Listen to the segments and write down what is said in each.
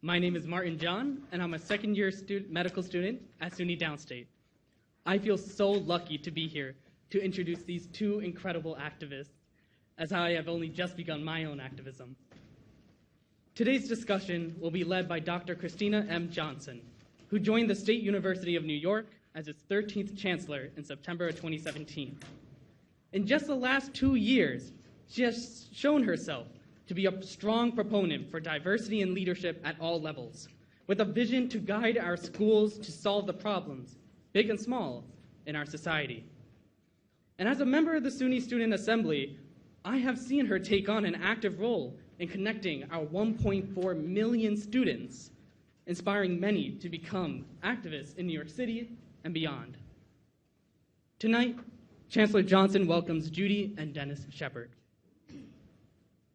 My name is Martin John, and I'm a second-year medical student at SUNY Downstate. I feel so lucky to be here to introduce these two incredible activists, as I have only just begun my own activism. Today's discussion will be led by Dr. Kristina M. Johnson, who joined the State University of New York as its 13th Chancellor in September of 2017. In just the last 2 years, she has shown herself to be a strong proponent for diversity and leadership at all levels, with a vision to guide our schools to solve the problems, big and small, in our society. And as a member of the SUNY Student Assembly, I have seen her take on an active role in connecting our 1.4 million students, inspiring many to become activists in New York City and beyond. Tonight, Chancellor Johnson welcomes Judy and Dennis Shepherd.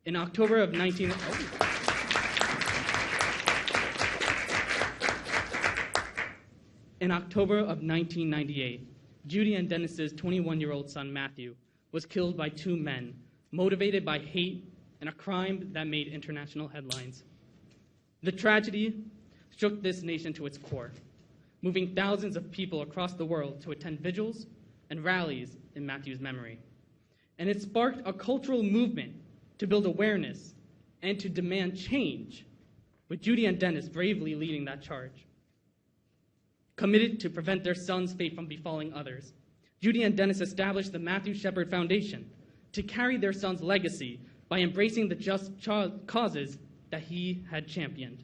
In October of 1998, Judy and Dennis's 21-year-old son, Matthew, was killed by two men, motivated by hate and a crime that made international headlines. The tragedy shook this nation to its core, moving thousands of people across the world to attend vigils and rallies in Matthew's memory. And it sparked a cultural movement to build awareness and to demand change, with Judy and Dennis bravely leading that charge. Committed to prevent their son's fate from befalling others, Judy and Dennis established the Matthew Shepherd Foundation to carry their son's legacy by embracing the just causes that he had championed.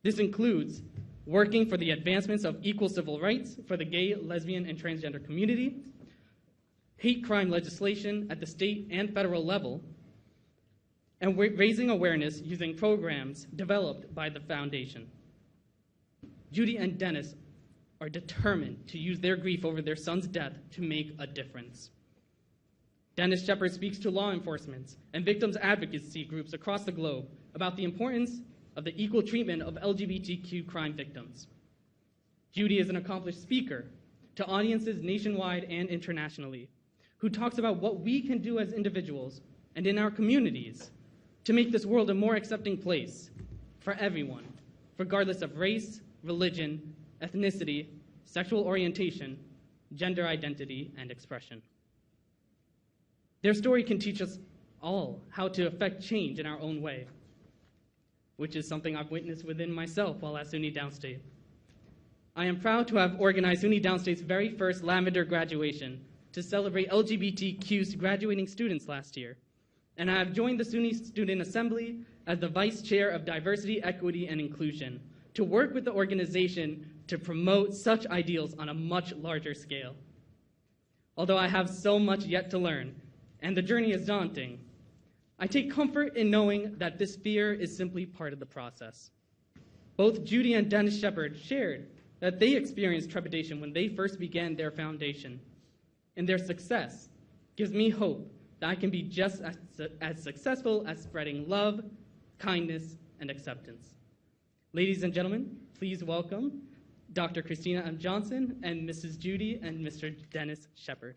This includes working for the advancements of equal civil rights for the gay, lesbian, and transgender community, hate crime legislation at the state and federal level, and raising awareness using programs developed by the foundation. Judy and Dennis are determined to use their grief over their son's death to make a difference. Dennis Shepherd speaks to law enforcement and victims advocacy groups across the globe about the importance of the equal treatment of LGBTQ crime victims. Judy is an accomplished speaker to audiences nationwide and internationally, who talks about what we can do as individuals and in our communities to make this world a more accepting place for everyone, regardless of race, religion, ethnicity, sexual orientation, gender identity, and expression. Their story can teach us all how to affect change in our own way, which is something I've witnessed within myself while at SUNY Downstate. I am proud to have organized SUNY Downstate's very first Lavender graduation to celebrate LGBTQ graduating students last year, and I have joined the SUNY Student Assembly as the Vice Chair of Diversity, Equity, and Inclusion to work with the organization to promote such ideals on a much larger scale. Although I have so much yet to learn, and the journey is daunting, I take comfort in knowing that this fear is simply part of the process. Both Judy and Dennis Shepherd shared that they experienced trepidation when they first began their foundation, and their success gives me hope that I can be just as successful as spreading love, kindness, and acceptance. Ladies and gentlemen, please welcome Dr. Kristina M. Johnson and Mrs. Judy and Mr. Dennis Shepherd.